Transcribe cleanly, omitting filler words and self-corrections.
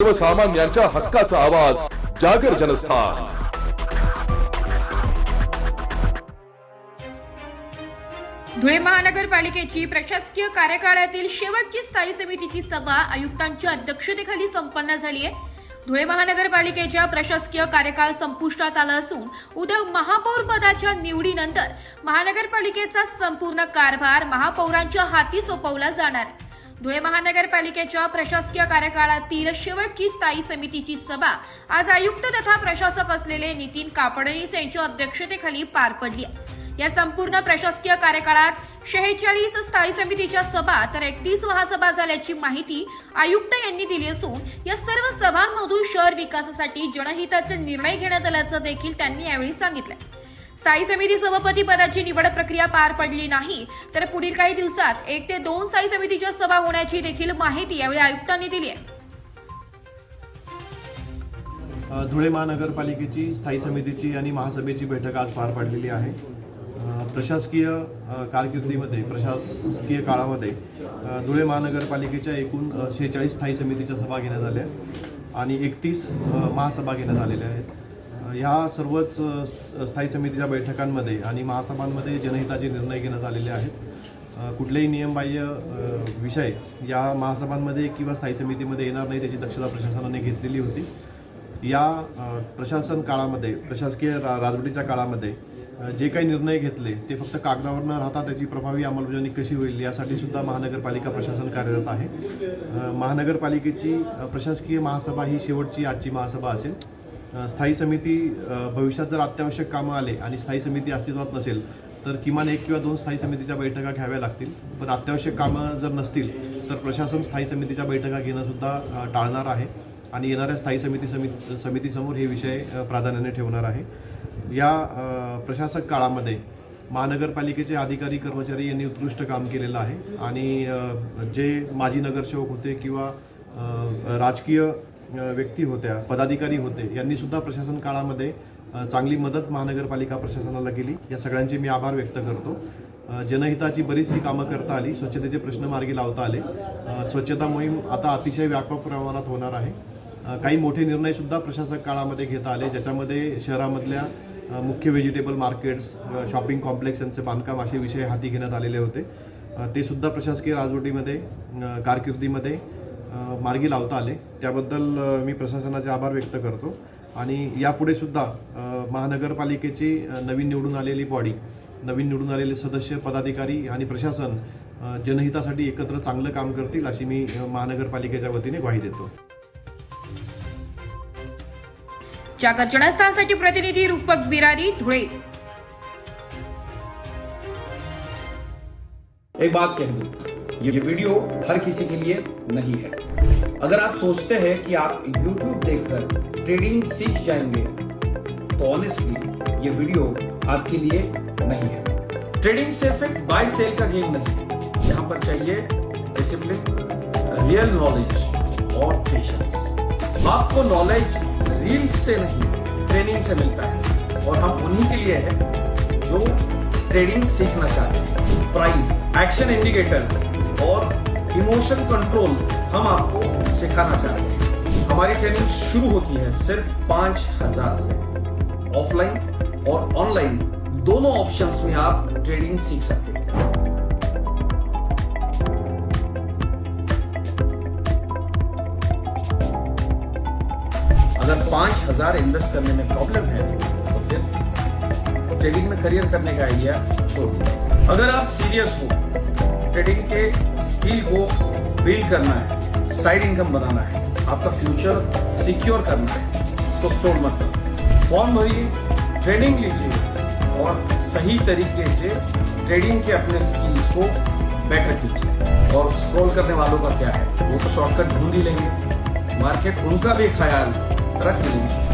सर्वसामान्यांच्या हक्काचा आवाज जागर जनस्थान। धुळे महानगरपालिकेची प्रशासकीय कार्यकाळातील शेवटची स्थायी समितीची सभा आयुक्तांच्या अध्यक्षतेखाली संपन्न झाली आहे। धुळे महानगरपालिकेच्या प्रशासकीय कार्यकाळ संपुष्टात आला असून उद्या महापौर पदाच्या निवडीनंतर महानगरपालिकेचा संपूर्ण कारभार महापौरांच्या हाती सोपवला जाणार आहे। धुळे महानगरपालिकेच्या प्रशासकीय कार्यकाळातील शेवटची स्थायी समितीची सभा आज आयुक्त तथा प्रशासक असलेले नितीन कापडणीस यांच्या अध्यक्षतेखाली पार पडली आहे। या संपूर्ण प्रशासकीय कार्यकाळात 46 स्थायी समितीच्या सभा तर 31 महासभा झाल्याची माहिती आयुक्त यांनी दिली असून या सर्व सभांमधून शहर विकासासाठी जनहिताचे निर्णय घेण्यात आल्याचं देखील त्यांनी यावेळी सांगितलं। स्थायी समिती सभापती पदाची निवड प्रक्रिया पार पडली नाही तर पुढील काही दिवसात 1 ते 2 स्थायी समितीच्या सभा होण्याची देखील माहिती यावेळी आयुक्तांनी दिली आहे। धुळे महानगरपालिकेची स्थायी समितीची आणि महासभेची बैठक आज पार पडलेली आहे। प्रशासकीय कारकिर्दीमध्ये प्रशासकीय काळामध्ये धुळे महानगरपालिकेच्या एकूण 46 स्थायी समितीच्या सभा घेण्यात आल्या आणि 31 महासभा घेण्यात आलेल्या आहेत। ह्या सर्वच स्थायी समितीच्या बैठकांमध्ये आणि महासभांमध्ये जनहिताचे निर्णय घेण्यात आलेले आहेत। कुठलेही नियमबाह्य विषय या महासभांमध्ये किंवा स्थायी समितीमध्ये येणार नाही त्याची दक्षता प्रशासनाने घेतलेली होती। या प्रशासन काळामध्ये प्रशासकीय राजवटीच्या काळामध्ये जे काही निर्णय घेतले ते फक्त कागदावर न राहता त्याची प्रभावी अंमलबजावणी कशी होईल यासाठी सुद्धा महानगरपालिका प्रशासन कार्यरत आहे। महानगरपालिकेची प्रशासकीय महासभा ही शेवटची आजची महासभा असेल। स्थायी समिती भविष्यात जर अत्यावश्यक कामं आले आणि स्थायी समिती अस्तित्वात नसेल तर किमान 1 किंवा 2 स्थायी समितीच्या बैठका घ्याव्या लागतील। पण अत्यावश्यक कामं जर नसतील तर प्रशासन स्थायी समितीच्या बैठका घेणं सुद्धा टाळणार आहे आणि येणाऱ्या स्थायी समितीसमोर हे विषय प्राधान्याने ठेवणार आहे। या प्रशासक काळामध्ये महानगरपालिकेचे अधिकारी कर्मचारी यांनी उत्कृष्ट काम केलेलं आहे आणि जे माजी नगरसेवक होते किंवा राजकीय व्यक्ती होत्या पदाधिकारी होते यांनी सुद्धा प्रशासन काळामध्ये चांगली मदत महानगरपालिका प्रशासनाला केली। या सगळ्यांचे मी आभार व्यक्त करतो। जनहिताची बरीचशी कामं करता आली, स्वच्छतेचे प्रश्न मार्गी लावता आले। स्वच्छता मोहीम आता अतिशय व्यापक प्रमाणात होणार आहे। काही मोठे निर्णय सुद्धा प्रशासक काळामध्ये घेता आले ज्याच्यामध्ये शहरामधल्या मुख्य व्हेजिटेबल मार्केट्स शॉपिंग कॉम्प्लेक्स यांचे बांधकाम असे विषय हाती घेण्यात आलेले होते। ते सुद्धा प्रशासकीय राजवटीमध्ये कारकिर्दीमध्ये मार्गी लावता आले। त्याबद्दल मी प्रशासनाचे आभार व्यक्त करतो आणि यापुढे सुद्धा महानगरपालिकेची नवीन निवडून आलेली बॉडी नवीन निवडून आलेले सदस्य पदाधिकारी आणि प्रशासन जनहितासाठी एकत्र चांगलं काम करतील अशी मी महानगरपालिकेच्या वतीने ग्वाही देतो। जागर जनस्थानसाठी प्रतिनिधी रूपक बिरारी, धुळे। एक बात कह दूं, ये वीडियो हर किसी के लिए नहीं है। अगर आप सोचते हैं कि आप YouTube देखकर ट्रेडिंग सीख जाएंगे तो ऑनेस्टली ये वीडियो आपके लिए नहीं है। ट्रेडिंग सिर्फ एक बाय सेल का गेम नहीं है। यहाँ पर चाहिए डिसिप्लिन, रियल नॉलेज और पेशेंस। आपको नॉलेज रील्स से नहीं ट्रेनिंग से मिलता है और हम उन्हीं के लिए हैं जो ट्रेडिंग सीखना चाहते हैं। प्राइस, एक्शन इंडिकेटर और इमोशन कंट्रोल हम आपको सिखाना चाहते हैं। हमारी ट्रेनिंग शुरू होती है सिर्फ 5000 से। ऑफलाइन और ऑनलाइन दोनों ऑप्शंस में आप ट्रेडिंग सीख सकते हैं। अगर 5000 इन्वेस्ट करने में प्रॉब्लम है तो फिर ट्रेडिंग में करियर करने का आइडिया छोड़ दीजिए। अगर आप सीरियस हो, ट्रेडिंग के स्किल को बिल्ड करना है, साइड इनकम बनाना है, आपका फ्यूचर सिक्योर करना है तो स्टॉल मत करो। फॉर्म भरिए, ट्रेनिंग लीजिए और सही तरीके से ट्रेडिंग के अपने स्किल्स को बेटर कीजिए। और स्क्रॉल करने वालों का क्या है, वो तो शॉर्टकट ढूंढ ही लेंगे। मार्केट उनका भी ख्याल रख लेंगे।